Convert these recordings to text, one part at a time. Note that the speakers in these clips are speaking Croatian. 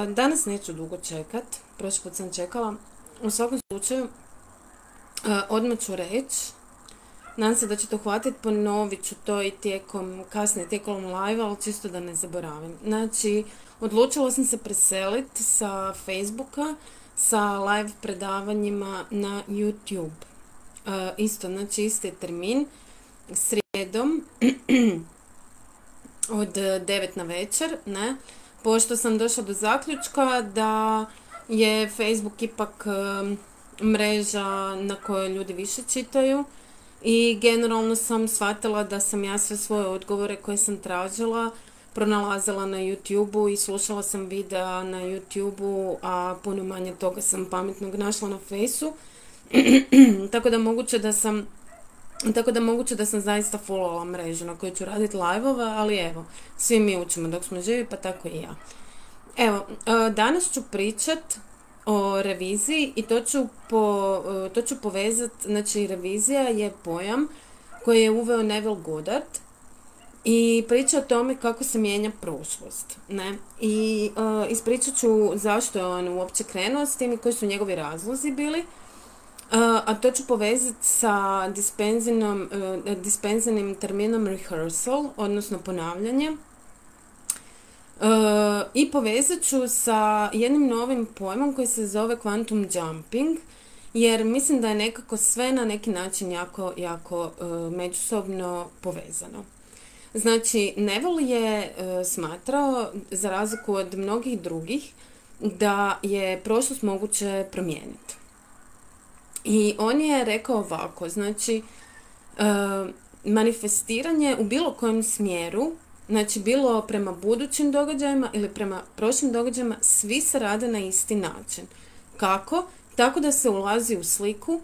Danas neću dugo čekat, prošli put sam čekala. U svakom slučaju, odmah ću reći, nadam se da ću to hvatiti, ponovit ću to i kasnije tijekom live, ali čisto da ne zaboravim. Znači, odlučila sam se preseliti sa Facebooka, sa live predavanjima na YouTube. Isto, znači isti termin, srijedom, od 9 na večer, ne? Pošto sam došla do zaključka da je Facebook ipak mreža na kojoj ljudi više čitaju i generalno sam shvatila da sam ja sve svoje odgovore koje sam tražila pronalazila na YouTube-u i slušala sam videa na YouTube-u, a puno manje toga sam pametnog našla na Fejsu. Tako da moguće da sam zaista followala mrežu na kojoj ću raditi live-ove, ali evo, svi mi učimo dok smo živi, pa tako i ja. Evo, danas ću pričat o reviziji i to ću povezati, znači revizija je pojam koji je uveo Neville Goddard i priča o tome kako se mijenja prošlost, ne? I ispričat ću zašto je on uopće krenuo s tim i koji su njegovi razlozi bili. A to ću povezati sa dispenzanim terminom rehearsal, odnosno ponavljanje. I povezat ću sa jednim novim pojmom koji se zove quantum jumping, jer mislim da je nekako sve na neki način jako međusobno povezano. Znači, Neville je smatrao, za razliku od mnogih drugih, da je prošlost moguće promijeniti. I on je rekao ovako, znači, manifestiranje u bilo kojem smjeru, znači bilo prema budućim događajima ili prema prošlim događajima, svi se rade na isti način. Kako? Tako da se ulazi u sliku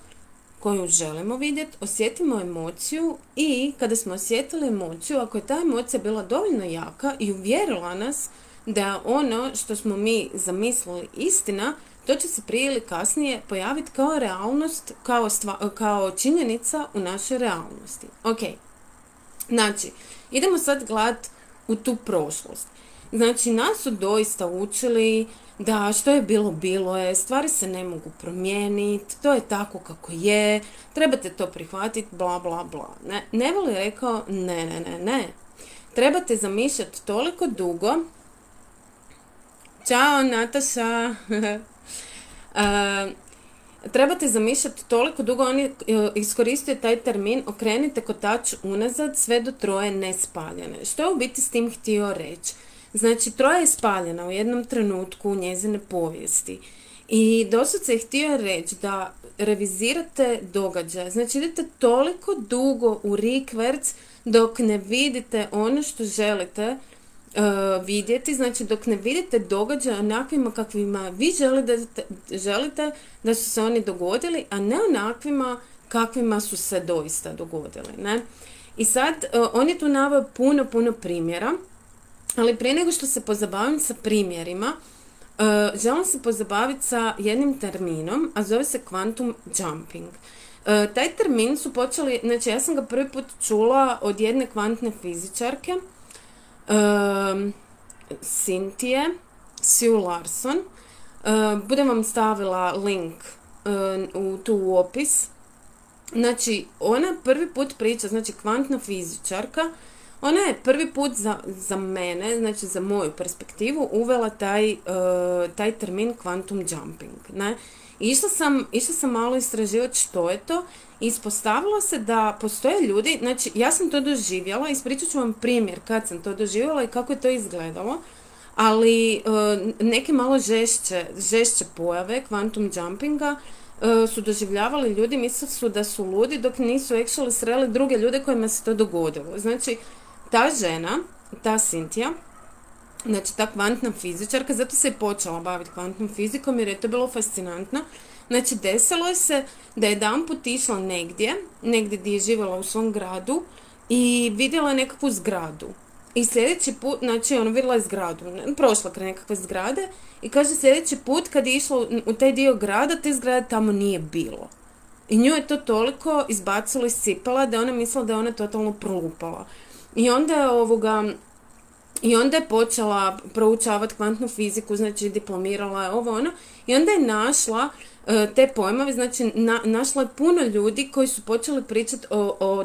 koju želimo vidjeti, osjetimo emociju i kada smo osjetili emociju, ako je ta emocija bila dovoljno jaka i uvjerila nas da ono što smo mi zamislili istina, to će se prije ili kasnije pojaviti kao realnost, kao činjenica u našoj realnosti. Ok, znači, idemo sad gledati u tu prošlost. Znači, nas su doista učili da što je bilo je, stvari se ne mogu promijeniti, to je tako kako je, trebate to prihvatiti, bla bla bla. Neville je rekao, ne. Trebate zamišljati toliko dugo. Ćao, Nataša. Trebate zamišljati toliko dugo, on je iskoristio taj termin, okrenite kotač unazad sve do troje nespaljene. Što je u biti s tim htio reći? Znači, troja je spaljena u jednom trenutku njezine povijesti i doslovce je htio reći da revizirate događaje. Znači, idete toliko dugo u rikverc dok ne vidite ono što želite vidjeti, znači dok ne vidite događaje onakvima kakvima vi želite da su se oni dogodili, a ne onakvima kakvima su se doista dogodili, ne? I sad, on je tu naveo puno primjera, ali prije nego što se pozabavim sa primjerima, želim se pozabaviti sa jednim terminom, a zove se quantum jumping. Taj termin su počeli, znači ja sam ga prvi put čula od jedne kvantne fizičarke, Cynthia Sue Larson. Budem vam stavila link u opis. Znači, ona prvi put priča, znači kvantna fizičarka, ona je prvi put za mene, znači za moju perspektivu, uvela taj termin quantum jumping, ne? Išla sam malo istraživati što je to i ispostavilo se da postoje ljudi, znači ja sam to doživjela, ispričat ću vam primjer kad sam to doživjela i kako je to izgledalo, ali neke malo žešće pojave quantum jumpinga su doživljavali ljudi, mislili su da su ludi dok nisu actually sreli druge ljude kojima se to dogodilo. Znači, ta žena, ta Cynthia, znači ta kvantna fizičarka, zato se je počela baviti kvantnom fizikom jer je to bilo fascinantno. Znači, desilo je se da je jedanput išla negdje gdje je živjela u svom gradu i vidjela nekakvu zgradu. I sljedeći put, znači ona vidjela je zgradu, prošla kraj nekakve zgrade i kaže sljedeći put kad je išla u taj dio grada, te zgrade tamo nije bilo. I nju je to toliko izbacilo iz cipela da ona mislila da je ona totalno prolupala. I onda je I onda je počela proučavati kvantnu fiziku, znači diplomirala je ovo ono, i onda je našla te pojmove, znači našla je puno ljudi koji su počeli pričati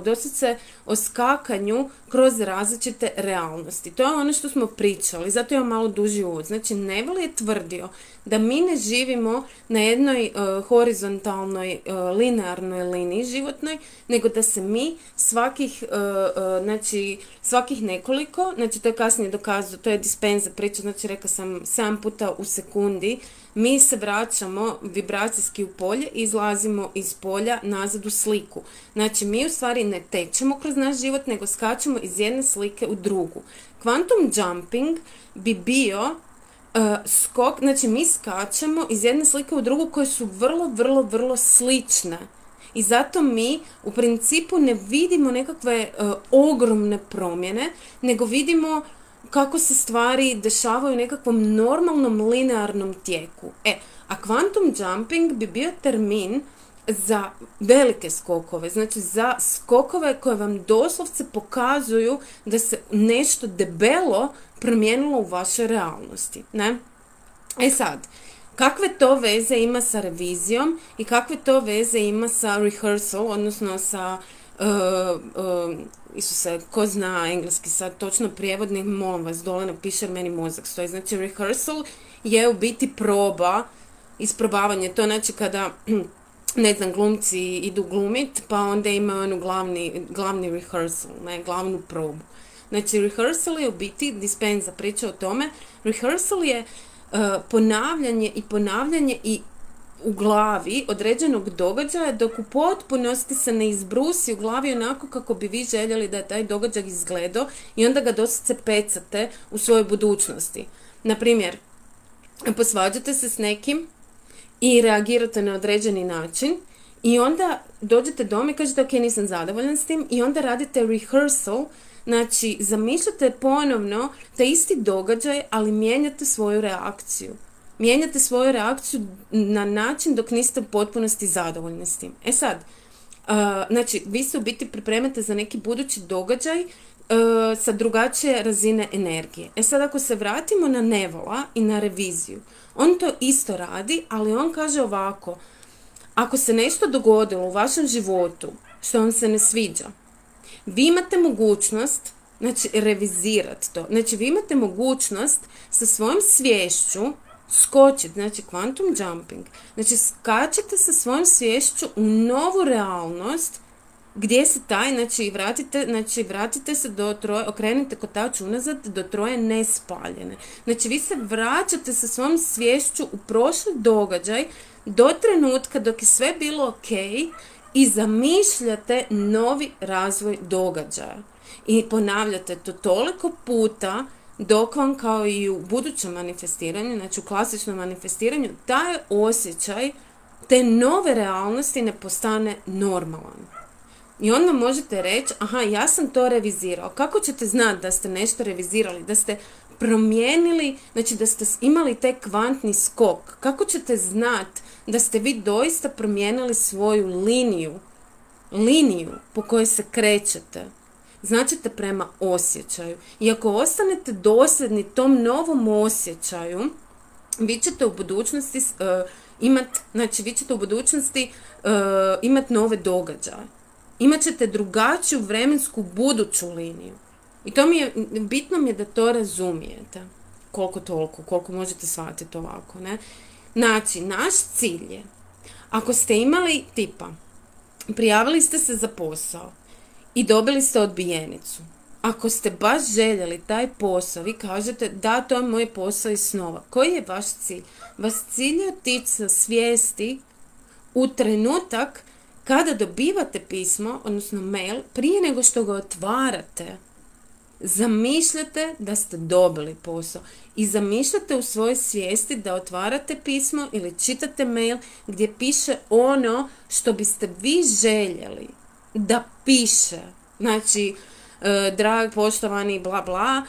doslovce o skakanju kroz različite realnosti. To je ono što smo pričali, zato imam malo duži uvod. Znači, Neville je tvrdio da mi ne živimo na jednoj horizontalnoj, linearnoj liniji životnoj, nego da se mi svakih nekoliko, znači to je kasnije dokazano, to je Dispenza priča, znači rekao sam 7 puta u sekundi, mi se vraćamo vibracijski u polje i izlazimo iz polja nazad u sliku. Znači, mi u stvari ne tečemo kroz naš život, nego skačemo iz jedne slike u drugu. Quantum jumping bi bio skok, znači mi skačemo iz jedne slike u drugu koje su vrlo, vrlo, vrlo slične. I zato mi u principu ne vidimo nekakve ogromne promjene, nego vidimo kako se stvari dešavaju u nekakvom normalnom linearnom tijeku. A quantum jumping bi bio termin za velike skokove, znači za skokove koje vam doslovce pokazuju da se nešto debelo promijenilo u vašoj realnosti, ne? Sad, kakve to veze ima sa revizijom i kakve to veze ima sa rehearsal, odnosno sa Isuse, ko zna engleski sad točno prijevodnik, molim vas, dole napiše meni mozak stoji. Znači, rehearsal je u biti proba, isprobavanje, to znači kada ne znam, glumci idu glumit, pa onda imaju onu glavni rehearsal, ne, glavnu probu. Znači, rehearsal je u biti, Dispenza priča o tome, rehearsal je ponavljanje i u glavi određenog događaja dok u potpunosti se ne izbrusi u glavi onako kako bi vi željeli da je taj događaj izgledao i onda ga doslovce pecate u svojoj budućnosti. Naprimjer, posvađate se s nekim i reagirate na određeni način i onda dođete doma i kažete ok, nisam zadovoljan s tim i onda radite rehearsal, znači zamišljate ponovno taj isti događaj, ali mijenjate svoju reakciju. Mijenjate svoju reakciju na način dok niste u potpunosti zadovoljni s tim. Sad, znači vi se u biti pripremate za neki budući događaj sa drugačije razine energije. Sad, ako se vratimo na Nevilla i na reviziju, on to isto radi, ali on kaže ovako: ako se nešto dogodilo u vašem životu što vam se ne sviđa, vi imate mogućnost, znači, revizirati to. Znači, vi imate mogućnost sa svojom sviješću skočiti, znači quantum jumping. Znači, skačete sa svojom sviješću u novu realnost gdje se vratite se do troje, okrenite kotač unazad do troje nespaljene. Znači, vi se vraćate sa svojom sviješću u prošli događaj do trenutka dok je sve bilo ok i zamišljate novi razvoj događaja. I ponavljate to toliko puta dok vam, kao i u budućem manifestiranju, znači u klasičnom manifestiranju, taj osjećaj te nove realnosti ne postane normalan. I onda možete reći, aha, ja sam to revizirao. Kako ćete znati da ste nešto revizirali, da ste promijenili, znači da ste imali taj kvantni skok? Kako ćete znati da ste vi doista promijenili svoju liniju po kojoj se krećete? Značite prema osjećaju. I ako ostanete dosljedni tom novom osjećaju, vi ćete u budućnosti imati nove događaje. Imaćete drugačiju vremensku buduću liniju. I to bitno mi je da to razumijete. Koliko možete shvatiti ovako, ne? Znači, naš cilj je, ako ste imali tipa, prijavili ste se za posao i dobili ste odbijenicu. Ako ste baš željeli taj posao, vi kažete da, to je moj posao iz snova. Koji je vaš cilj? Vaš cilj je otići sa svijesti u trenutak kada dobivate pismo, odnosno mail, prije nego što ga otvarate. Zamišljate da ste dobili posao i zamišljate u svojoj svijesti da otvarate pismo ili čitate mail gdje piše ono što biste vi željeli da piše. Znači, drag, poštovani, bla bla,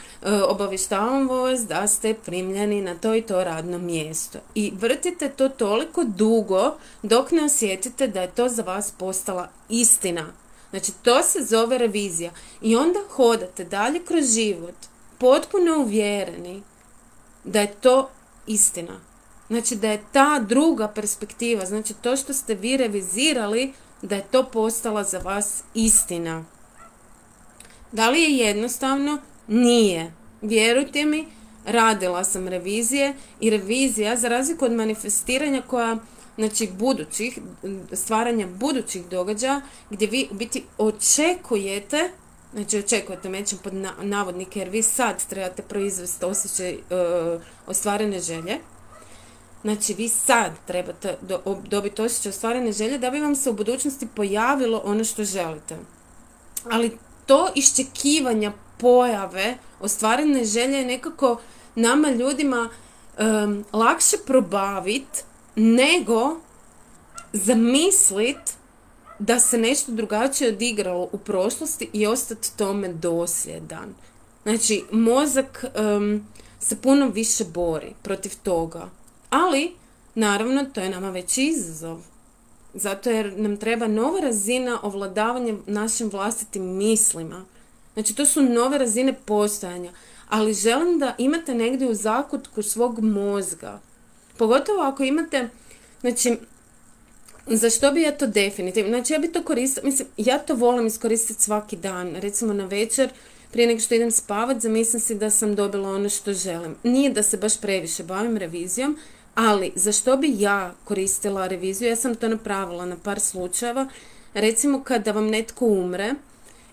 obavještavam vas da ste primljeni na to i to radno mjesto. I vrtite to toliko dugo dok ne osjetite da je to za vas postala istina. Znači, to se zove revizija. I onda hodate dalje kroz život, potpuno uvjereni da je to istina. Znači da je ta druga perspektiva, znači to što ste vi revizirali, da je to postala za vas istina. Da li je jednostavno? Nije. Vjerujte mi, radila sam revizije i revizija, za razliku od manifestiranja koja, znači stvaranja budućih događaja, gdje vi u biti očekujete, mećem pod navodnike, jer vi sad trebate proizvesti osjećaj ostvarene želje. Znači, vi sad trebate dobiti osjećaj ostvarene želje da bi vam se u budućnosti pojavilo ono što želite. Ali to iščekivanja pojave ostvarene želje je nekako nama ljudima lakše probaviti nego zamislit da se nešto drugačije odigralo u prošlosti i ostati tome dosljedan. Znači, mozak se puno više bori protiv toga. Ali, naravno, to je nama već izazov. Zato jer nam treba nova razina ovladavanja našim vlastitim mislima. Znači, to su nove razine postojanja. Ali želim da imate negdje u zakutku svog mozga. Pogotovo ako imate, znači, za što bi ja to definitivno? Znači, ja bi to koristila, ja to volim iskoristiti svaki dan. Recimo na večer, prije nego što idem spavat, zamislim si da sam dobila ono što želim. Nije da se baš previše bavim revizijom, ali za što bi ja koristila reviziju? Ja sam to napravila na par slučajeva. Recimo kada vam netko umre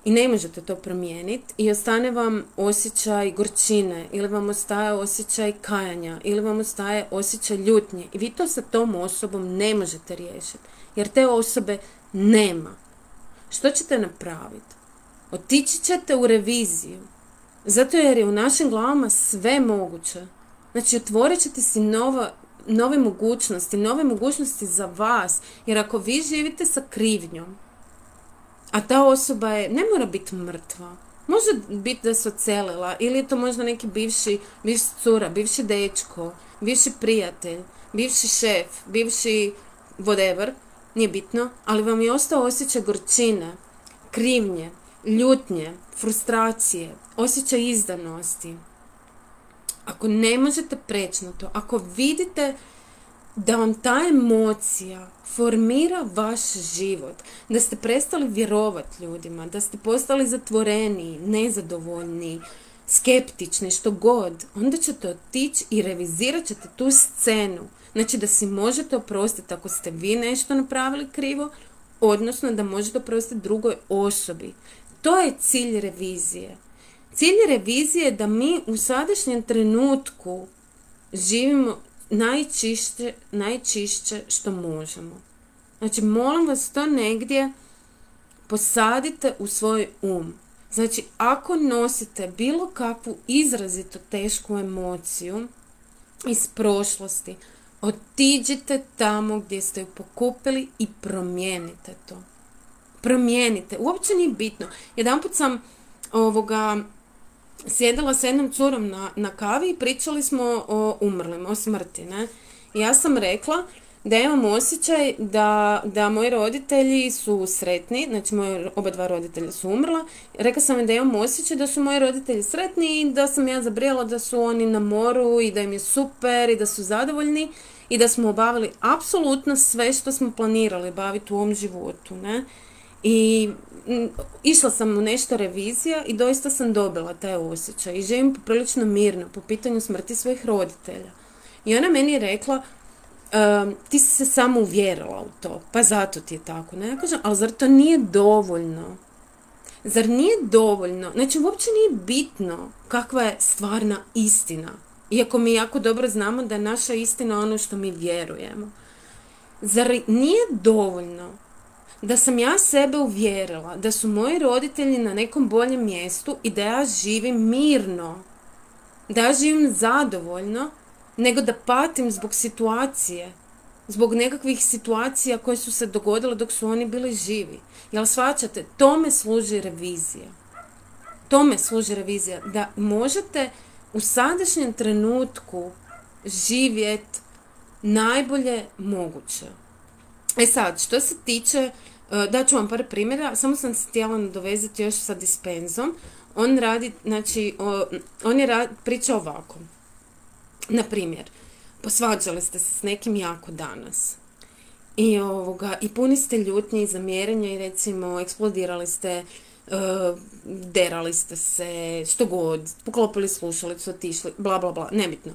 i ne možete to promijeniti i ostane vam osjećaj gorčine ili vam ostaje osjećaj kajanja ili vam ostaje osjećaj ljutnje i vi to sa tom osobom ne možete riješiti jer te osobe nema. Što ćete napraviti? Otići ćete u reviziju zato jer je u našim glavama sve moguće. Znači, otvorit ćete si nove mogućnosti za vas, jer ako vi živite sa krivnjom, a ta osoba ne mora biti mrtva, može biti da se odselila, ili je to možda neki bivši cura, bivši dečko, bivši prijatelj, bivši šef, bivši whatever, nije bitno, ali vam je ostao osjećaj gorčine, krivnje, ljutnje, frustracije, osjećaj izdanosti. Ako ne možete preći na to, ako vidite da vam ta emocija formira vaš život, da ste prestali vjerovati ljudima, da ste postali zatvoreni, nezadovoljni, skeptični, što god, onda ćete otići i revizirat ćete tu scenu. Znači da si možete oprostiti ako ste vi nešto napravili krivo, odnosno da možete oprostiti drugoj osobi. To je cilj revizije. Cilj revizije je da mi u sadašnjem trenutku živimo najčišće što možemo. Znači, molim vas to negdje posadite u svoj Znači, ako nosite bilo kakvu izrazito tešku emociju iz prošlosti, otiđite tamo gdje ste ju pokupili i promijenite to. Promijenite. Uopće nije bitno. Jedanput sam sjedila s jednom curom na kavi i pričali smo o umrlim, o smrti, ne? I ja sam rekla da imam osjećaj da moji roditelji su sretni, znači oba dva roditelja su umrla. Rekla sam da imam osjećaj da su moji roditelji sretni i da sam ja zabrijala da su oni na moru i da im je super i da su zadovoljni i da smo obavili apsolutno sve što smo planirali baviti u ovom životu, ne? I išla sam u nešto revizija i doista sam dobila taj osjećaj i živim poprilično mirno po pitanju smrti svojih roditelja. I ona meni je rekla, ti si se samo uvjerila u to, pa zato ti je tako. Ne? Ja kažem, ali zar to nije dovoljno? Zar nije dovoljno? Znači, uopće nije bitno kakva je stvarna istina. Iako mi jako dobro znamo da je naša istina ono što mi vjerujemo. Zar nije dovoljno da sam ja sebe uvjerila da su moji roditelji na nekom boljem mjestu i da ja živim mirno, da ja živim zadovoljno, nego da patim zbog situacije, zbog nekakvih situacija koje su se dogodile dok su oni bili živi. Jel shvaćate? Tome služi revizija. Tome služi revizija. Da možete u sadašnjem trenutku živjeti najbolje moguće. Sad, što se tiče, daću vam par primjera, samo sam se htjela nadovezati još sa dispenzom. On radi, znači, priča ovako. Na primjer, posvađali ste se s nekim jako danas. I puni ste ljutnje i zamjerenja i recimo eksplodirali ste, derali ste se, što god, poklopili slušalicu, otišli, bla bla bla, nebitno.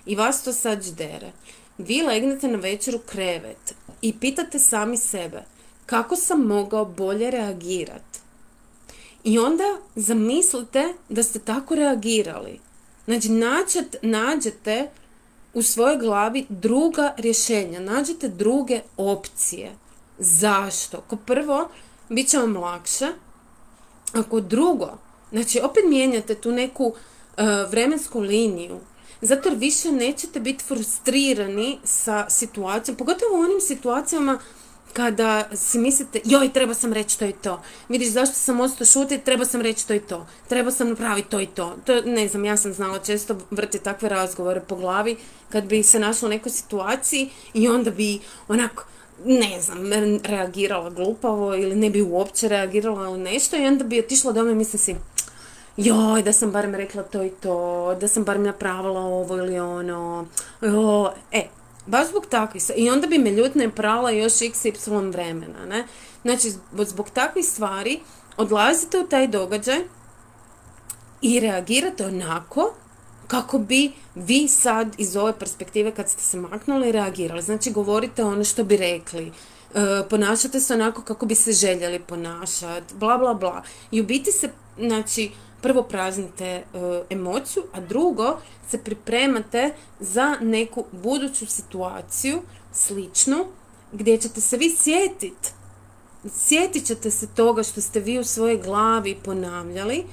I vas to sad ždere. Vi legnete na večer u krevet i pitate sami sebe kako sam mogao bolje reagirati. I onda zamislite da ste tako reagirali. Znači, nađete u svojoj glavi druga rješenja, nađete druge opcije. Zašto? Ko prvo, bit će vam lakše. Ako drugo, znači opet mijenjate tu neku vremensku liniju, zato jer više nećete biti frustrirani sa situacijom, pogotovo u onim situacijama kada si mislite, joj, treba sam reći to i to. Vidiš, zašto sam ostao šutiti, treba sam reći to i to. Treba sam napraviti to i to. To, ne znam, ja sam znala često vrti takve razgovore po glavi kad bi se našla u nekoj situaciji i onda bi onako, ne znam, reagirala glupavo ili ne bi uopće reagirala ili nešto i onda bi otišla doma i mislim si, joj, da sam barem rekla to i to, da sam barem napravila ovo ili ono, baš zbog takvih, i onda bi me ljutne prala još XY vremena, ne? Znači, zbog takvih stvari odlazite u taj događaj i reagirate onako kako bi vi sad iz ove perspektive kad ste se maknuli reagirali. Znači, govorite ono što bi rekli, ponašate se onako kako bi se željeli ponašati, bla bla bla. I u biti se, znači, prvo praznite emociju, a drugo se pripremate za neku buduću situaciju, sličnu, gdje ćete se vi sjetiti. Sjetit ćete se toga što ste vi u svojoj glavi ponavljali,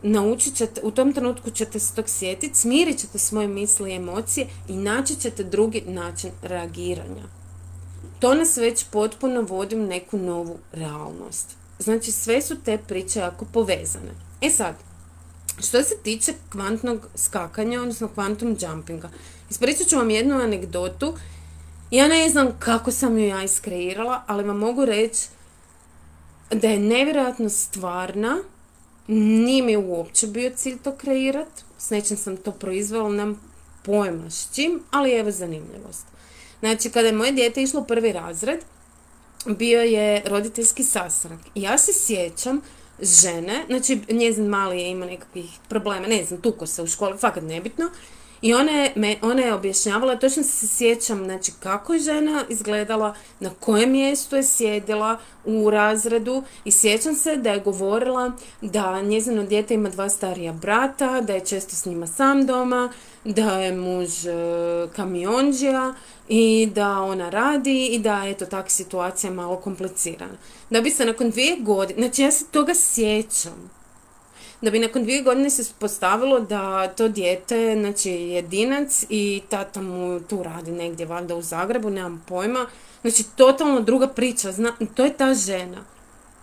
naučit ćete, u tom trenutku ćete se tog sjetiti, smirit ćete svoje misli i emocije i naći ćete drugi način reagiranja. To nas već potpuno vodi u neku novu realnost. Znači, sve su te priče jako povezane. E sad, što se tiče kvantnog skakanja, odnosno quantum jumpinga, ispričat ću vam jednu anegdotu. Ja ne znam kako sam ju ja iskreirala, ali vam mogu reći da je nevjerojatno stvarna. Nije mi uopće bio cilj to kreirati. S nečim sam to proizvela, nemam pojma s čim, ali evo zanimljivost. Znači, kada je moje dijete išlo u 1. razred, bio je roditeljski sastanak. I ja se sjećam žene, znači njezin mali je imao nekakvih problema, ne znam, tuko se u školi, fakat nebitno. I ona je objašnjavala, točno se sjećam, znači, kako je žena izgledala, na kojem mjestu je sjedila u razredu i sjećam se da je govorila da njezino dijete ima 2 starija brata, da je često s njima sam doma, da je muž kamiondžija i da ona radi i da je takva situacija malo komplicirana. Da bi se nakon 2 godine, znači ja se toga sjećam, da bi nakon 2 godine se postavilo da to dijete, znači, je jedinac i tata mu tu radi negdje, valjda u Zagrebu, nemam pojma. Znači, totalno druga priča, to je ta žena.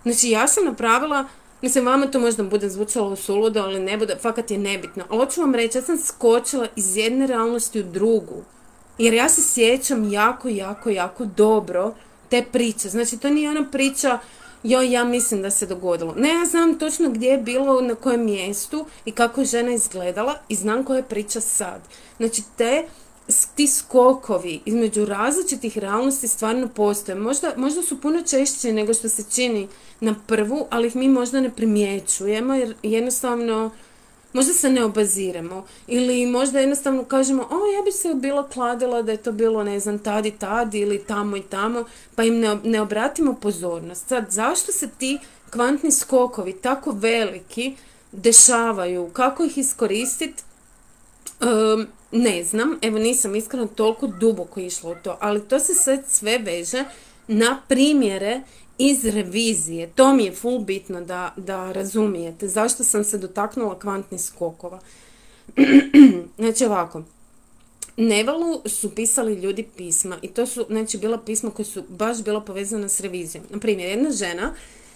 Znači, ja sam napravila, mislim, vama to možda bude zvučalo suludo, ali ne bude, fakat je nebitno. Ali hoću vam reći, ja sam skočila iz jedne realnosti u drugu. Jer ja se sjećam jako dobro te priče. Znači, to nije ona priča, joj, ja mislim da se dogodilo. Ne, ja znam točno gdje je bilo, na kojem mjestu i kako je žena izgledala i znam koja je priča sad. Znači, ti skokovi između različitih realnosti stvarno postoje. Možda su puno češće nego što se čini na prvu, ali ih mi možda ne primjećujemo jer jednostavno možda se ne obaziremo. Ili možda jednostavno kažemo, ja bi se bilo kladila da je to bilo, ne znam, tad i tad ili tamo i tamo, pa im ne obratimo pozornost. Sad, zašto se ti kvantni skokovi tako veliki dešavaju? Kako ih iskoristiti? Ne znam, evo nisam iskreno toliko duboko išla u to, ali to se sad sve veže na primjere iz revizije. To mi je full bitno da razumijete zašto sam se dotaknula kvantnih skokova. Znači ovako, Nevalu su pisali ljudi pisma i to su, znači, bila pisma koja su baš bila povezana s revizijom. Naprimjer, jedna žena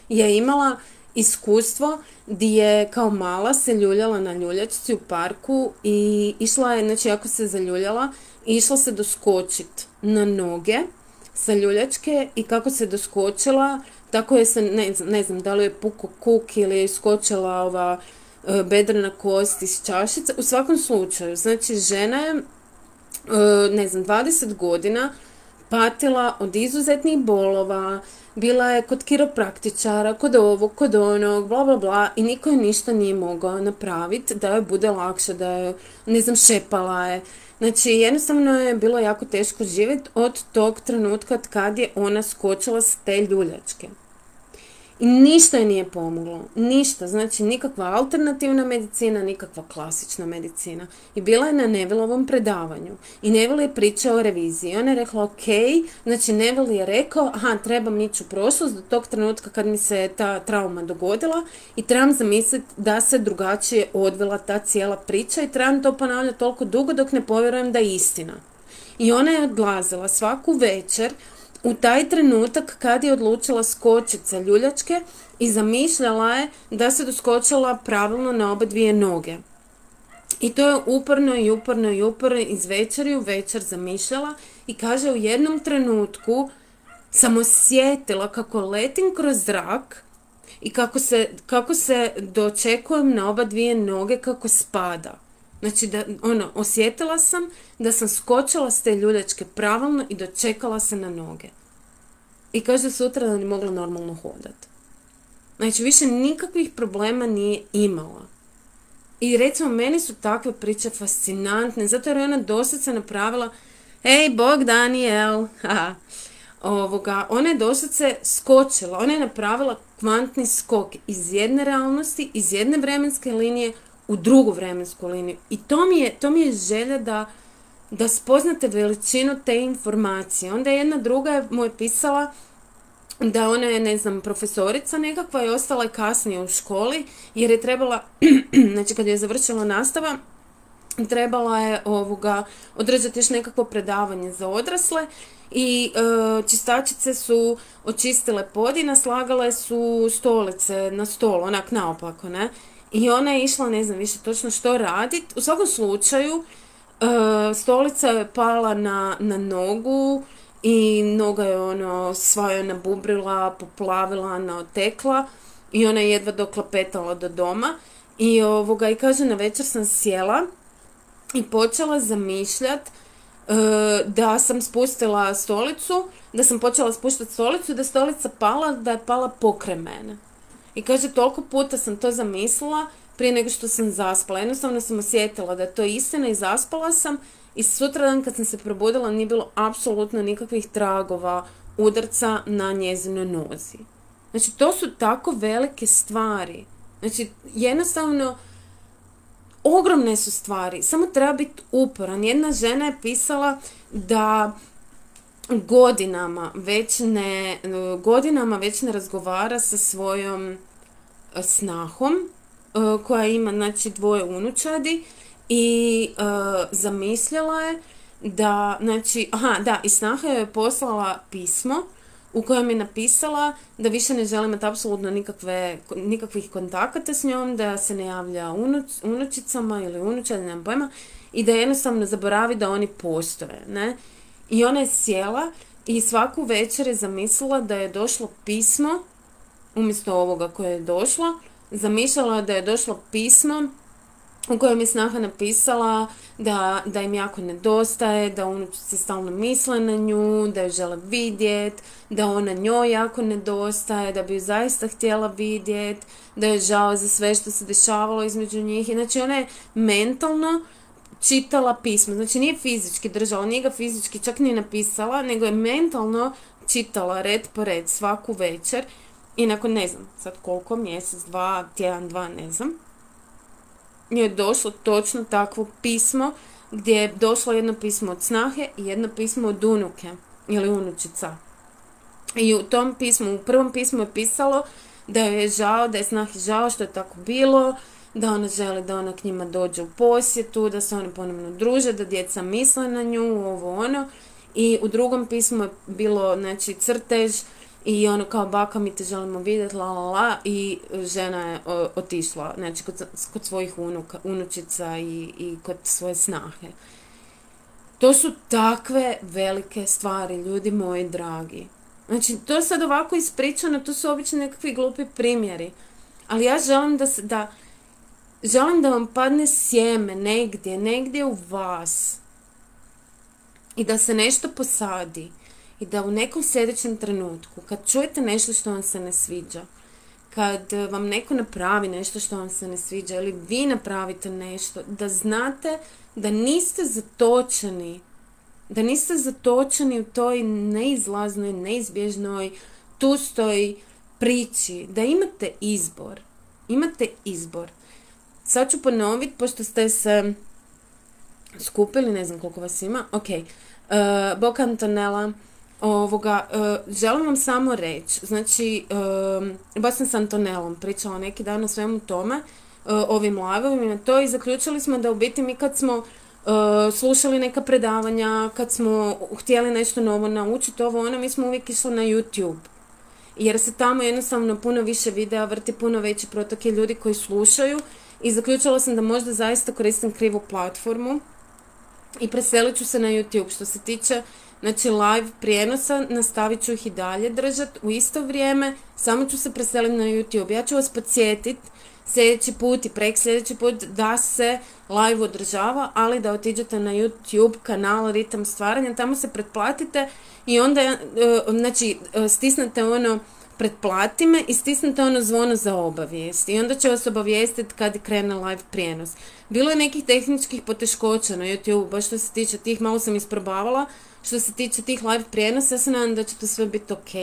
je imala iskustvo gdje je kao mala se ljuljala na ljuljačci u parku i išla je, znači, ako se zaljuljala, išla se doskočit na noge sa ljuljačke i kako se doskočila, tako je se, ne znam, da li je puko kuk ili je iskočila ova bedrena kost iz čašice. U svakom slučaju, znači žena je, ne znam, 20 godina patila od izuzetnih bolova, bila je kod kiropraktičara, kod ovog, kod onog, bla bla bla, i niko je ništa nije mogao napraviti da joj bude lakše, da joj, ne znam, šepala je. Znači, jednostavno je bilo jako teško živjeti od tog trenutka kad je ona skočila s te ljuljačke. I ništa je nije pomoglo. Ništa. Znači, nikakva alternativna medicina, nikakva klasična medicina. I bila je na Nevilovom predavanju. I Nevil je pričao o reviziji. Ona je rekla, ok, znači Nevil je rekao, aha, trebam ići u prošlost do tog trenutka kad mi se ta trauma dogodila i trebam zamisliti da se drugačije odvila ta cijela priča i trebam to ponavljati toliko dugo dok ne povjerujem da je istina. I ona je odlazila svaku večer u taj trenutak kad je odlučila skočiti sa ljuljačke i zamišljala je da se doskočila pravilno na oba dvije noge. I to je uporno iz večeri u večer zamišljala i kaže, u jednom trenutku sam osjetila kako letim kroz zrak i kako se dočekujem na oba dvije noge kako spada. Znači, osjetila sam da sam skočila s te ljuljačke pravilno i dočekala se na noge. I kaže sutra da ni mogla normalno hodati. Znači, više nikakvih problema nije imala. I recimo, meni su takve priče fascinantne, zato jer je ona doslovce napravila, hej, Bog Daniel, ona je doslovce skočila, ona je napravila kvantni skok iz jedne realnosti, iz jedne vremenske linije u drugu vremensku liniju. I to mi je želja da spoznate veličinu te informacije. Onda jedna druga mu je pisala da ona je, ne znam, profesorica nekakva i ostala je kasnije u školi jer je trebala, znači kad je završila nastava, trebala je održati još nekakvo predavanje za odrasle i čistačice su očistile pod i naslagale su stolice na stol, onak naopako, ne? I ona je išla, ne znam više točno što radit. U svakom slučaju, stolica je pala na nogu i noga je sva je nabubrila, poplavila, naotekla i ona je jedva doklapetala do doma. I kaže, na večer sam sjela i počela zamišljati da sam spustila stolicu, da sam počela spuštati stolicu i da je stolica pala, da je pala pokraj mene. I kaže, toliko puta sam to zamislila prije nego što sam zaspala. Jednostavno sam osjetila da je to istina i zaspala sam i sutradan kad sam se probudila nije bilo apsolutno nikakvih tragova udarca na njezinoj nozi. Znači, to su tako velike stvari. Znači, jednostavno, ogromne su stvari. Samo treba biti uporan. Jedna žena je pisala da godinama već ne razgovara sa svojom snahom koja ima, znači, 2 unučadi i zamislila je da, znači, i snaha joj je poslala pismo u kojem je napisala da više ne želi imati apsolutno nikakvih kontakata s njom, da se ne javlja unučicama ili unučadi, nemam pojma, i da jednostavno zaboravi da oni postoje, ne? I ona je sjela i svaku večer je zamislila da je došlo pismo, umjesto ovoga koje je došlo, zamišljala da je došlo pismo u kojem je snaha napisala da im jako nedostaje, da unučice stalno misle na nju, da ju žele vidjeti, da ona njoj jako nedostaje, da bi ju zaista htjela vidjeti, da je žao za sve što se dešavalo između njih. I znači ona je mentalno čitala pismo, znači nije fizički držala, nije ga fizički čak nije napisala, nego je mentalno čitala red po red svaku večer i nakon, ne znam, sad koliko, mjesec, 2, tjedan, 2, ne znam, njoj je došlo točno takvo pismo gdje je došlo jedno pismo od snahe i jedno pismo od unuke ili unučica. I u tom pismu, u prvom pismu je pisalo da joj je žao, da je snahi žao što je tako bilo, da ona želi da ona k njima dođe u posjetu, da se oni ponovno druže, da djeca misle na nju, ovo ono. I u drugom pismu je bilo, znači, crtež i ono kao, baka, mi te želimo vidjeti, i žena je otišla, znači, kod svojih unučica i kod svoje snahe. To su takve velike stvari, ljudi moji dragi. Znači, to sad ovako ispričano, to su obično nekakvi glupi primjeri. Ali ja želim da vam padne sjeme negdje u vas. I da se nešto posadi. I da u nekom sljedećem trenutku, kad čujete nešto što vam se ne sviđa, kad vam neko napravi nešto što vam se ne sviđa ili vi napravite nešto, da znate da niste zatočeni u toj neizlaznoj, neizbježnoj, tustoj priči, da imate izbor. Sad ću ponoviti, pošto ste se skupili, ne znam koliko vas ima, Bok Antonella, želim vam samo reći, znači, baš sam s Antonellom pričala neki dan o svemu tome, ovim live-ovima, to i zaključili smo da u biti mi kad smo slušali neka predavanja, kad smo htjeli nešto novo naučiti, mi smo uvijek išli na YouTube. Jer se tamo jednostavno puno više videa vrti, puno veći protok je ljudi koji slušaju i zaključila sam da možda zaista koristim krivu platformu i preselit ću se na YouTube. Što se tiče znači live prijenosa, nastavit ću ih i dalje držati u isto vrijeme, samo ću se preseliti na YouTube. Ja ću vas podsjetiti sljedeći put i sljedeći put da se live održava, ali da otiđete na YouTube kanal Ritam stvaranja, tamo se pretplatite i onda stisnete pretplati me i stisnete zvono za obavijest i onda će vas obavijestiti kad krene live prijenos. Bilo je nekih tehničkih poteškoća na YouTube, baš što se tiče tih, malo sam isprobavala, što se tiče tih live prijenosa, ja se nadam da će to sve biti ok,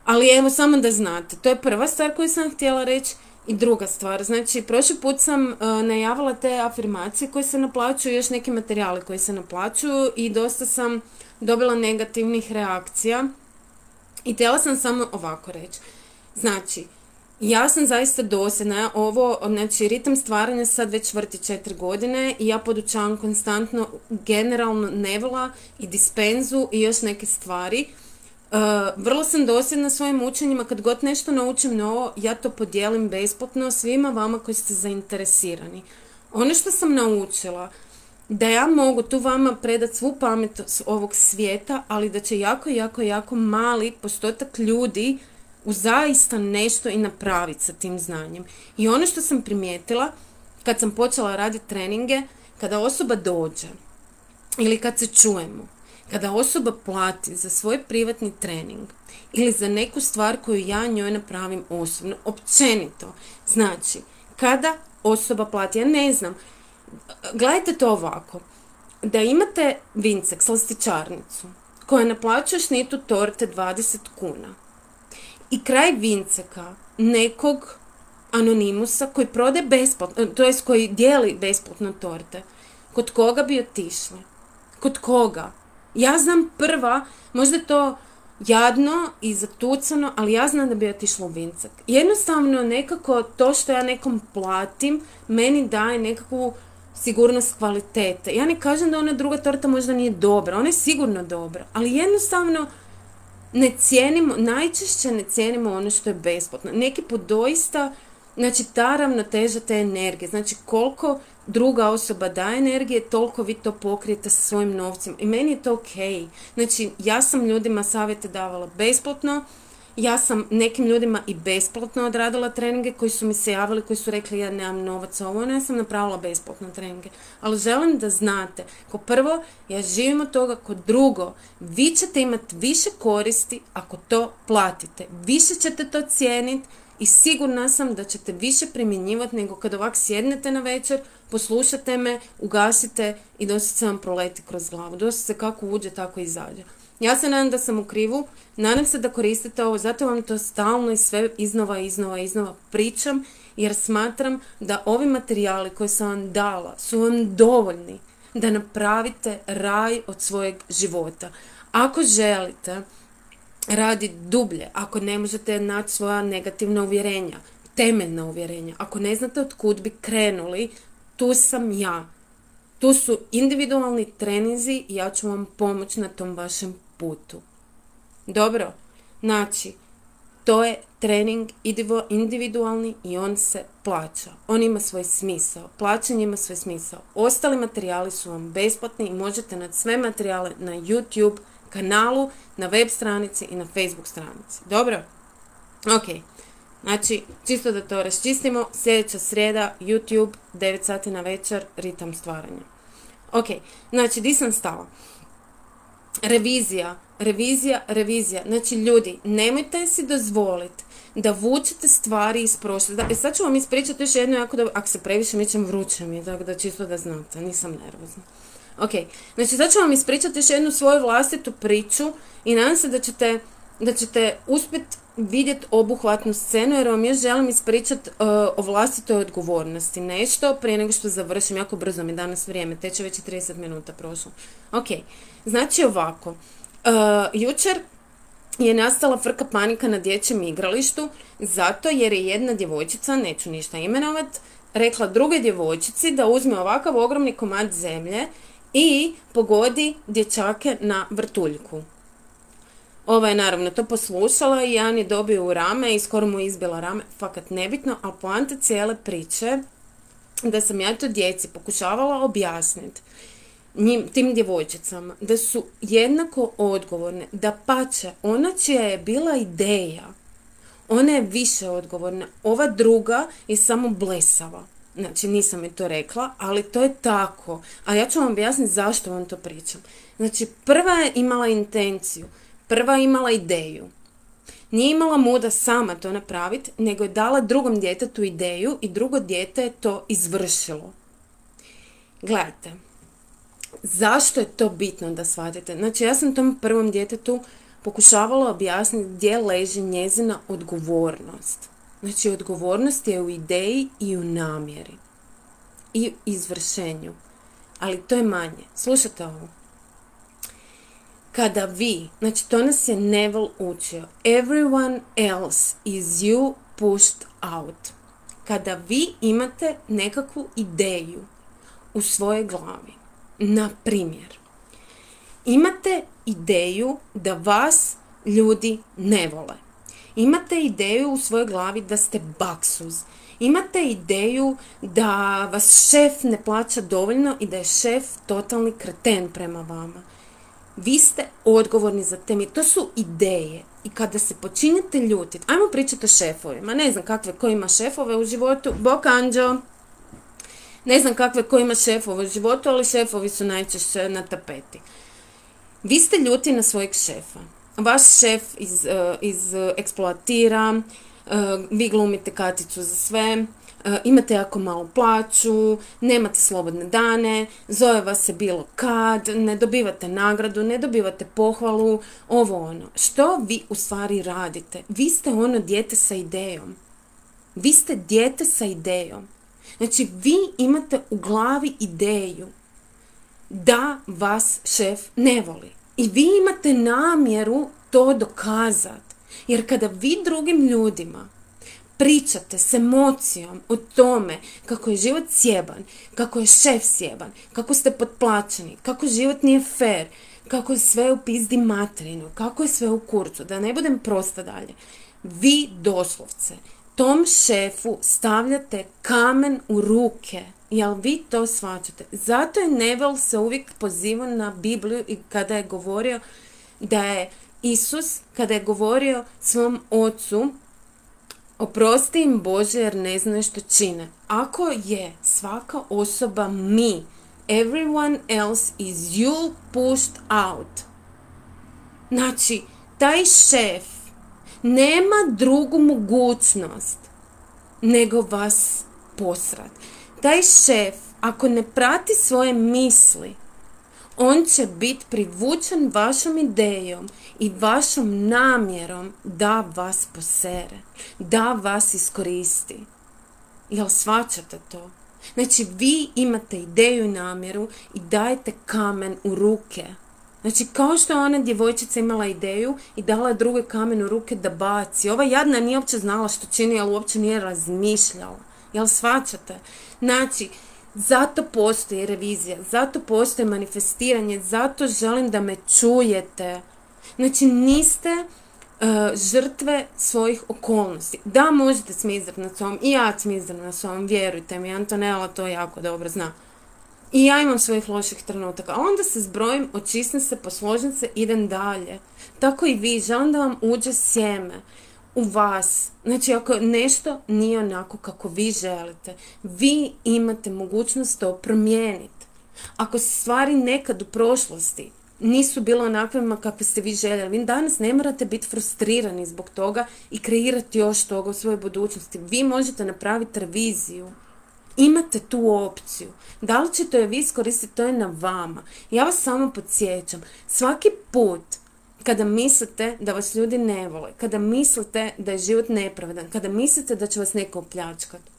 ali evo samo da znate, to je prva stvar koju sam htjela reći. I druga stvar, znači prošli put sam najavila te afirmacije koje se naplaćuju, još neki materijali koji se naplaćuju i dosta sam dobila negativnih reakcija i htjela sam samo ovako reći. Znači, ja sam zaista dosljedna, znači ritam stvaranja sad već vrti 4 godine i ja podučavam konstantno generalno Nevila i dispenzu i još neke stvari. Vrlo sam dosljedna svojim učenjima, kad god nešto naučim novo, ja to podijelim besplatno svima vama koji ste zainteresirani. Ono što sam naučila, da ja mogu tu vama predati svu pamet ovog svijeta, ali da će jako mali postotak ljudi u zaista nešto i napraviti sa tim znanjem. I ono što sam primijetila, kad sam počela raditi treninge, kada osoba dođe ili kad se čujemo, kada osoba plati za svoj privatni trening ili za neku stvar koju ja njoj napravim osobno, općenito, znači, kada osoba plati, ja ne znam, gledajte to ovako, da imate Vincek, slastičarnicu, koja naplaćuje šnitu torte 20 kuna i kraj Vinceka nekog anonimusa koji prode besplatno, to jest koji dijeli besplatno torte, kod koga bi otišli? Kod koga? Ja znam prva, možda je to jadno i zatucano, ali ja znam da bi otišla u Vincek. Jednostavno nekako to što ja nekom platim, meni daje nekakvu sigurnost kvalitete. Ja ne kažem da ona druga torta možda nije dobra, ona je sigurno dobra, ali jednostavno najčešće ne cijenimo ono što je besplatno. Neki put doista, znači ta ravnoteža te energije, znači koliko druga osoba daje energije, toliko vi to pokrijete sa svojim novcima. I meni je to ok. Znači, ja sam ljudima savjete davala besplatno, ja sam nekim ljudima i besplatno odradila treninge koji su mi se javili, koji su rekli ja nemam novaca ja sam napravila besplatno treninge. Ali želim da znate, ko prvo, ja živim od toga, ko drugo, vi ćete imati više koristi ako to platite. Više ćete to cijeniti i sigurna sam da ćete više primjenjivati nego kad ovak sjednete na večer, poslušate me, ugasite i doslovce vam proleti kroz glavu. Doslovce kako uđe, tako izađe. Ja se nadam da sam u krivu, nadam se da koristite ovo, zato vam to stalno i sve iznova pričam, jer smatram da ovi materijali koje sam vam dala su vam dovoljni da napravite raj od svojeg života. Ako želite raditi dublje, ako ne možete naći svoja negativna uvjerenja, temeljna uvjerenja, ako ne znate od kud bi krenuli, tu sam ja. Tu su individualni treninzi i ja ću vam pomoći na tom vašem putu. Dobro, znači, to je trening individualni i on se plaća. On ima svoj smisao. Plaćanje ima svoj smisao. Ostali materijali su vam besplatni i možete naći sve materijale na YouTube kanalu, na web stranici i na Facebook stranici. Dobro? Ok. Znači, čisto da to raščistimo, sljedeća srijeda, YouTube, 9 sati na večer, ritam stvaranja. Ok, znači, di sam stala? Revizija. Znači, ljudi, nemojte si dozvoliti da vučete stvari iz prošlosti. Sad ću vam ispričati još jedno jako dobro, ako se previše mičem vruće mi, tako da čisto da znate, nisam nervozna. Ok, znači sad ću vam ispričati još jednu svoju vlastitu priču i nadam se da ćete uspjeti vidjeti obuhvatnu scenu, jer vam još želim ispričati o vlastitoj odgovornosti. Nešto prije nego što završim, jako brzo mi danas vrijeme, teče već i 30 minuta prošlo. Ok, znači ovako, jučer je nastala frka panika na dječjem igralištu, zato jer je jedna djevojčica, neću ništa imenovat, rekla drugoj djevojčici da uzme ovakav ogromni komad zemlje i pogodi dječake na vrtuljku. Ova je naravno to poslušala i Jan je dobio u rame i skoro mu izbila rame, fakat nebitno, ali poanta cijele priče da sam ja to djeci pokušavala objasniti tim djevojčicama da su jednako odgovorne, da pače, ona čija je bila ideja, ona je više odgovorna, ova druga je samo blesava. Znači, nisam mi to rekla, ali to je tako. A ja ću vam objasniti zašto vam to pričam. Znači, prva je imala intenciju, prva je imala ideju. Nije imala muda sama to napraviti, nego je dala drugom djetetu ideju i drugo dijete je to izvršilo. Gledajte, zašto je to bitno da shvatite? Znači, ja sam tom prvom djetetu pokušavala objasniti gdje leži njezina odgovornost. Znači, odgovornost je u ideji i u namjeri. I izvršenju. Ali to je manje. Slušajte ovo. Kada vi, znači to nas je Neville učio, everyone else is you pushed out. Kada vi imate nekakvu ideju u svojoj glavi, na primjer, imate ideju da vas ljudi ne vole. Imate ideju u svojoj glavi da ste baksuz. Imate ideju da vas šef ne plaća dovoljno i da je šef totalni kreten prema vama. Vi ste odgovorni za temi. To su ideje. I kada se počinjete ljutiti, ajmo pričati o šefovima. Ne znam ko ima šefove u životu. Bok Anđo. Ne znam ko ima šefove u životu, ali šefovi su najčešće na tapeti. Vi ste ljuti na svojeg šefa. Vaš šef eksploatira, vi glumite Katicu za sve, imate jako malu plaću, nemate slobodne dane, zove vas se bilo kad, ne dobivate nagradu, ne dobivate pohvalu, ovo ono. Što vi u stvari radite? Vi ste ono dijete sa idejom. Vi ste dijete sa idejom. Znači, vi imate u glavi ideju da vas šef ne voli. I vi imate namjeru to dokazati. Jer kada vi drugim ljudima pričate s emocijom o tome kako je život sjeban, kako je šef sjeban, kako ste potplaćeni, kako život nije fair, kako je sve u pizdi materinu, kako je sve u kurcu, da ne budem prosta dalje, vi doslovce tom šefu stavljate kamen u ruke. Jel vi to shvaćate? Zato je Neville se uvijek pozivao na Bibliju i kada je govorio da je Isus, kada je govorio svom ocu, oprosti im Bože jer ne znaju što čine. Ako je svaka osoba mi, everyone else is you pushed out. Znači, taj šef nema drugu mogućnost nego vas posrat. Taj šef, ako ne prati svoje misli, on će biti privučen vašom idejom i vašom namjerom da vas posere, da vas iskoristi. Jel shvaćate to? Znači, vi imate ideju i namjeru i dajete kamen u ruke. Znači, kao što je ona djevojčica imala ideju i dala drugoj kamen u ruke da baci. Ova jadna nije uopće znala što čini, ali uopće nije razmišljala. Jel shvaćate? Znači, zato postoji revizija, zato postoji manifestiranje, zato želim da me čujete. Znači, niste žrtve svojih okolnosti. Da, možete smizati nad sobom, i ja smizam nad sobom, vjerujte mi, Antonella to jako dobro zna. I ja imam svojih loših trenutaka. A onda se zbrojim, očistim se, posložim se, idem dalje. Tako i vi, želim da vam uđe sjeme u vas. Znači, ako nešto nije onako kako vi želite, vi imate mogućnost to promijeniti. Ako se stvari nekad u prošlosti nisu bile onakvima kakve ste vi željeli, vi danas ne morate biti frustrirani zbog toga i kreirati još toga u svojoj budućnosti. Vi možete napraviti reviziju. Imate tu opciju. Da li ćete je vi iskoristiti, to je na vama. Ja vas samo podsjećam, svaki put kada mislite da vas ljudi ne vole, kada mislite da je život nepravedan, kada mislite da će vas neko opljačkati,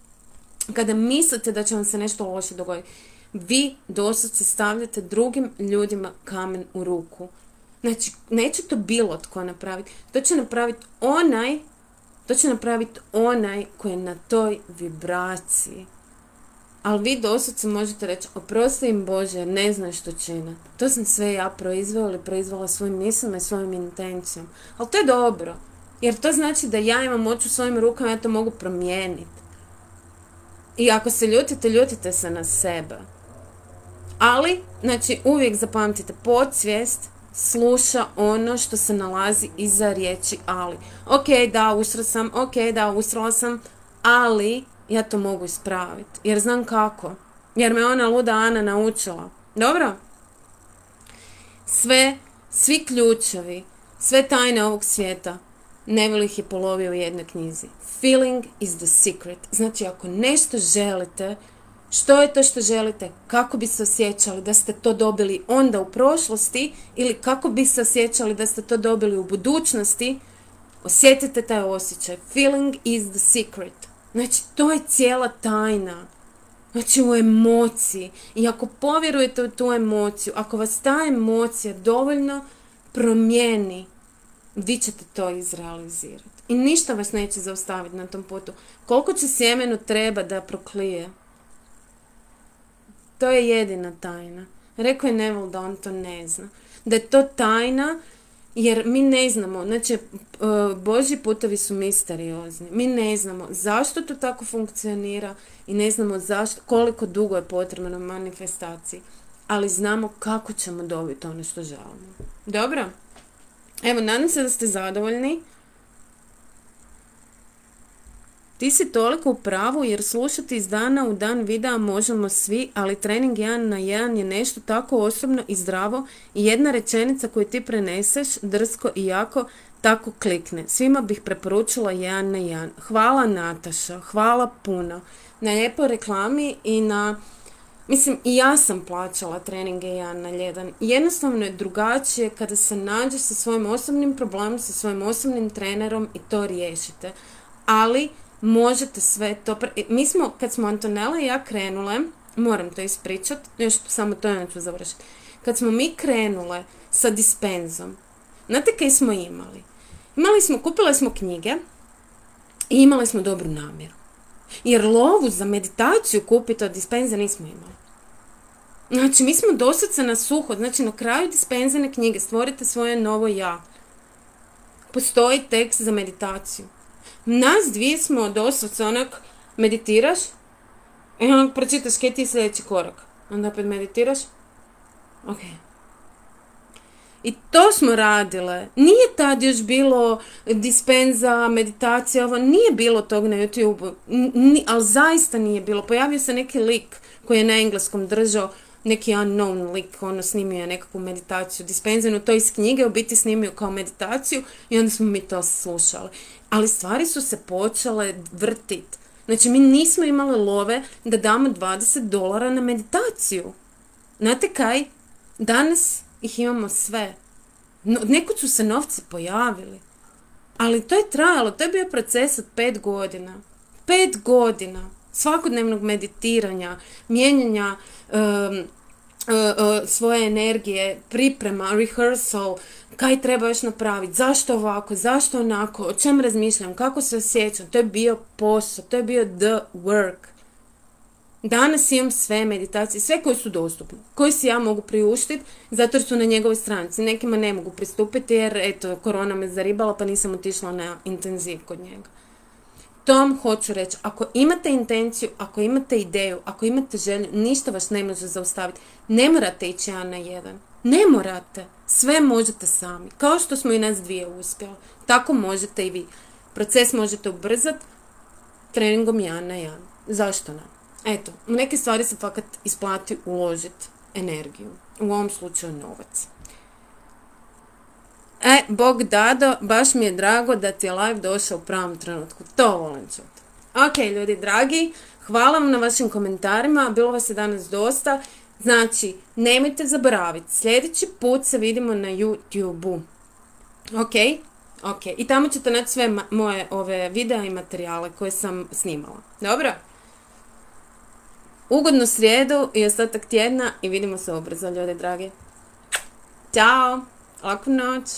kada mislite da će vam se nešto loše dogoditi, vi doslovce stavljate drugim ljudima kamen u ruku. Znači, neće to bilo tko napraviti. To će napraviti onaj koji je na toj vibraciji. Ali vi doslovce možete reći, oprosti im Bože, jer ne znaju što čine. To sam sve ja proizvala svojim mislima i svojim intencijom. Ali to je dobro, jer to znači da ja imam moć u svojim rukama, ja to mogu promijeniti. I ako se ljutite, ljutite se na sebe. Ali, znači, uvijek zapamtite, podsvijest sluša ono što se nalazi iza riječi ali. Ok, da, usrala sam, ali ja to mogu ispraviti. Jer znam kako. Jer me ona luda Ana naučila. Dobro? Svi ključevi, sve tajne ovog svijeta, Neville ih je polovio u jednoj knjizi. Feeling is the secret. Znači, ako nešto želite, što je to što želite, kako bi se osjećali da ste to dobili onda u prošlosti ili kako bi se osjećali da ste to dobili u budućnosti, osjetite taj osjećaj. Feeling is the secret. Znači, to je cijela tajna. Znači, u emociji. I ako povjerujete u tu emociju, ako vas ta emocija dovoljno promijeni, vi ćete to izrealizirati. I ništa vas neće zaustaviti na tom putu. Koliko će sjemenu treba da proklije? To je jedina tajna. Rekao je Neville da on to ne zna. Da je to tajna jer mi ne znamo. Znači, Božji putovi su misteriozni. Mi ne znamo zašto to tako funkcionira i ne znamo koliko dugo je potrebno na manifestaciji. Ali znamo kako ćemo dobiti ono što želimo. Dobro? Evo, nadam se da ste zadovoljni. Ti si toliko u pravu jer slušati iz dana u dan videa možemo svi, ali trening 1 na 1 je nešto tako osobno i zdravo i jedna rečenica koju ti preneseš drsko i jako tako klikne. Svima bih preporučila 1 na 1. Hvala Nataša, hvala puno na lijepoj reklami i na... Mislim, i ja sam plaćala treninge 1 na 1. Jednostavno je drugačije kada se nađeš sa svojim osobnim problemom, sa svojim osobnim trenerom i to riješite. Ali možete sve to... Mi smo, kad smo Antonella i ja krenule, moram to ispričati, još samo to ja ću završiti. Kad smo mi krenule sa dispenzom, znate kaj smo imali? Kupile smo knjige i imali smo dobru namjeru. Jer lovu za meditaciju kupiti od dispenza nismo imali. Znači, mi smo doslovce na suho. Znači, na kraju dispenzane knjige stvorite svoje novo ja. Postoji tekst za meditaciju. Nas dvije smo doslovce onak, meditiraš i onak pročitaš kaj ti je sljedeći korak. Onda opet meditiraš. Ok. I to smo radile. Nije tad još bilo dispenza, meditacija, ovo nije bilo tog na YouTube, ali zaista nije bilo. Pojavio se neki lik koji je na engleskom držao, neki unknown lik, snimio je nekakvu meditaciju dispenzanu, to iz knjige u biti snimio kao meditaciju i onda smo mi to slušali. Ali stvari su se počele vrtiti. Znači, mi nismo imali love da damo $20 na meditaciju. Znate kaj? Danas ih imamo sve. Nekud su se novci pojavili. Ali to je trajalo, to je bio proces od 5 godina. 5 godina svakodnevnog meditiranja, mijenjanja svoje energije, priprema, rehearsal, kaj treba još napraviti, zašto ovako, zašto onako, o čem razmišljam, kako se osjećam. To je bio posao, to je bio the work. Danas imam sve meditacije, sve koje su dostupne, koje si ja mogu priuštiti, zato jer su na njegovoj stranici. Nekima ne mogu pristupiti jer, eto, korona me zaribala pa nisam otišla na intenziv kod njega. To vam hoću reći. Ako imate intenciju, ako imate ideju, ako imate želju, ništa vas ne može zaustaviti. Ne morate ići 1 na 1. Ne morate. Sve možete sami. Kao što smo i nas dvije uspjeli. Tako možete i vi. Proces možete ubrzati treningom 1 na 1. Zašto ne? Eto, u neke stvari se fakat isplati uložiti energiju. U ovom slučaju novac. Bog dado, baš mi je drago da ti je live došao u pravom trenutku. To volim čuti. Ok, ljudi dragi, hvala vam na vašim komentarima. Bilo vas je danas dosta. Znači, nemojte zaboraviti. Sljedeći put se vidimo na YouTube-u. Ok. I tamo ćete naći sve moje ove videa i materijale koje sam snimala. Dobro? Ugodnu srijedu i ostatak tjedna i vidimo se ubrzo, ljudi dragi. Ćao! Laku noć!